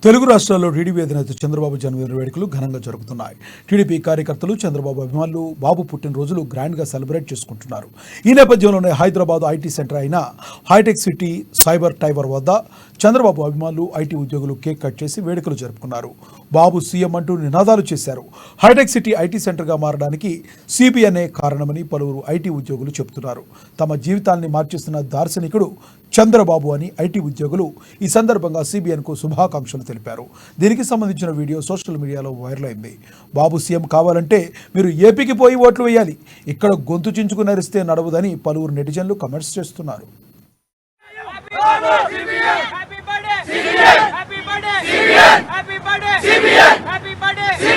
తెలుగు రాష్ట్రాల్లో టీడీపీ అధినేత చంద్రబాబు జన్మదిన వేడుకలు ఘనంగా జరుగుతున్నాయి. టీడీపీ కార్యకర్తలు చంద్రబాబు అభిమానులు బాబు పుట్టినరోజులు గ్రాండ్గా సెలబ్రేట్ చేసుకుంటున్నారు. ఈ నేపథ్యంలోనే హైదరాబాద్ ఐటీ సెంటర్ అయిన హైటెక్ సిటీ సైబర్ టైవర్ వద్ద చంద్రబాబు అభిమానులు ఐటీ ఉద్యోగులు కేక్ కట్ చేసి వేడుకలు జరుపుకున్నారు. బాబు సీఎం అంటూ నినాదాలు చేశారు. హైటెక్ సిటీ ఐటీ సెంటర్గా మారడానికి సిబిఎన్ఏ కారణమని పలువురు ఐటీ ఉద్యోగులు చెబుతున్నారు. తమ జీవితాన్ని మార్చేస్తున్న దార్శనికుడు చంద్రబాబు అని ఐటీ ఉద్యోగులు ఈ సందర్భంగా సిబిఎన్కు శుభాకాంక్షలు తెలిపారు. దీనికి సంబంధించిన వీడియో సోషల్ మీడియాలో వైరల్ అయింది. బాబు సీఎం కావాలంటే మీరు ఏపీకి పోయి ఓట్లు వేయాలి, ఇక్కడ గొంతు చించుకు నరిస్తే నడవదని పలువురు నెటిజన్లు కమెంట్స్ చేస్తున్నారు. Happy birthday,